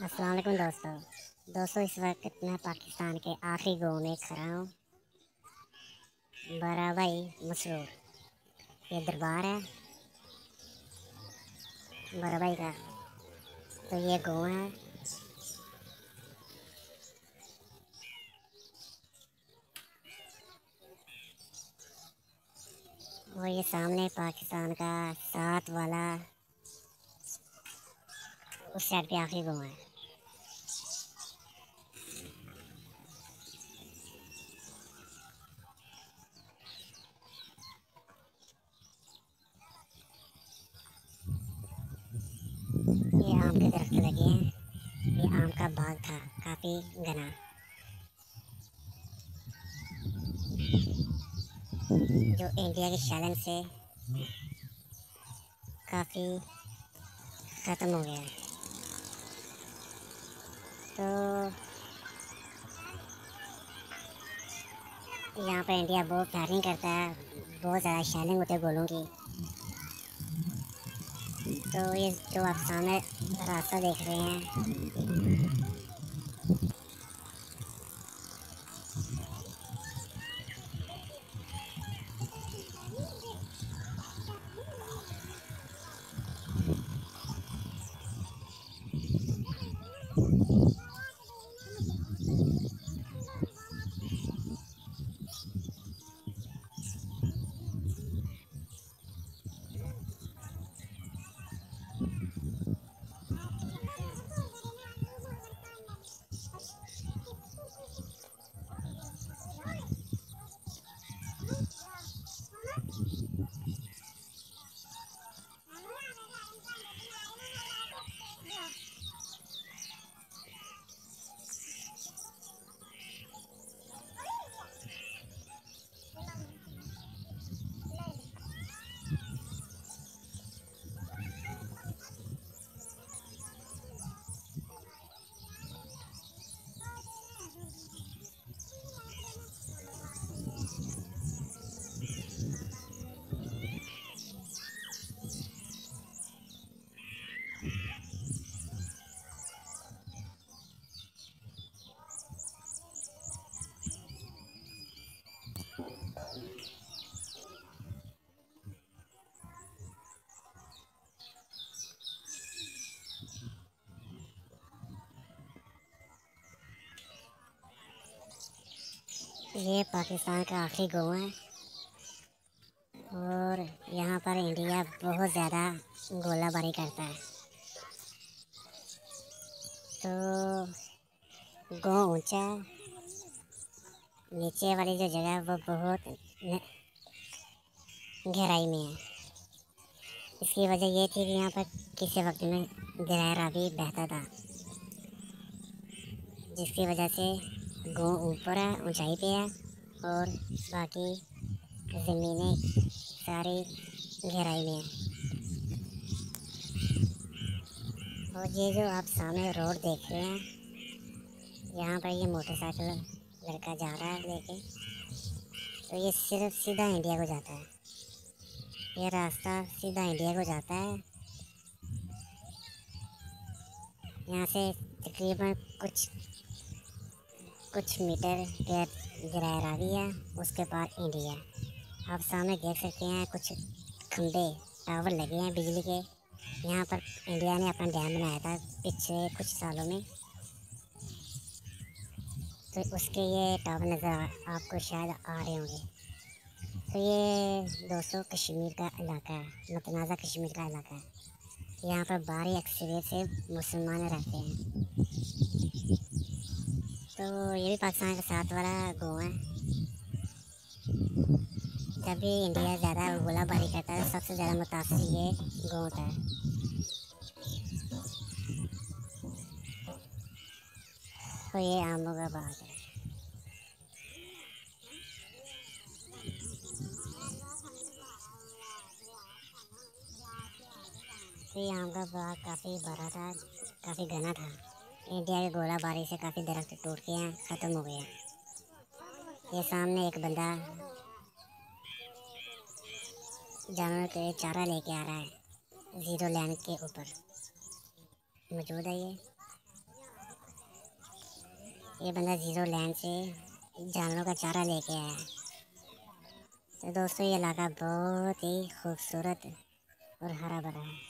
अस्सलाम वालेकुम दोस्तों इस वक्त मैं पाकिस्तान के आखिरी गांव में खड़ा हूँ। बड़ा भाई मसरूर, ये दरबार है बड़ा भाई का। तो ये गांव है। और ये सामने पाकिस्तान का साथ वाला उस साइड पे आखिरी गांव है। ये आम के दरख्त लगे हैं। ये आम का बाग था काफ़ी घना, जो इंडिया के चैलेंज से काफ़ी ख़त्म हो गया है। तो यहाँ पर इंडिया बहुत फायरिंग करता है, बहुत ज़्यादा शैलिंग होते हैं गोलों की। तो ये जो आप सामने रास्ता देख रहे हैं, ये पाकिस्तान का आखिरी गांव है और यहाँ पर इंडिया बहुत ज़्यादा गोलाबारी करता है। तो गांव ऊंचा है, नीचे वाली जो जगह है वो बहुत गहराई में है। इसकी वजह ये थी कि यहाँ पर किसी वक्त में गहरा भी बहता था, जिसकी वजह से गांव ऊपर है, ऊंचाई पे है और बाकी ज़मीनें सारी गहराई में है। और ये जो आप सामने रोड देख रहे हैं, यहाँ पर ये मोटरसाइकिल लड़का जा रहा है लेके, तो ये सिर्फ सीधा इंडिया को जाता है। ये रास्ता सीधा इंडिया को जाता है। यहाँ से तकरीबन कुछ मीटर गहरा भी है, उसके पार इंडिया। आप सामने देख सकते हैं कुछ खंबे टावर लगे हैं बिजली के। यहाँ पर इंडिया ने अपना डैम बनाया था पिछले कुछ सालों में, तो उसके ये टावर नज़र आपको शायद आ रहे होंगे। तो ये दोस्तों कश्मीर का इलाका है, मुतनाज़ा कश्मीर का इलाका है। यहाँ पर बाहरी अक्सरियत से मुसलमान रहते हैं। तो ये भी पाकिस्तान का साथ वाला गाँव है। जब भी इंडिया ज़्यादा गोलाबारी करता है, सबसे ज़्यादा मुतासिर ये गाँव होता है। तो ये आमों का बाग है। तो ये आम का बाग काफ़ी बड़ा था, काफ़ी घना था। इंडिया की गोलाबारी से काफ़ी दरख्त टूट के हैं, ख़त्म हो गए। ये सामने एक बंदा जानवर के चारा लेके आ रहा है, ज़ीरो लाइन के ऊपर मौजूद है ये। ये बंदा जीरो लैंड से जानवरों का चारा लेके आया है। तो दोस्तों ये इलाका बहुत ही खूबसूरत और हरा भरा है।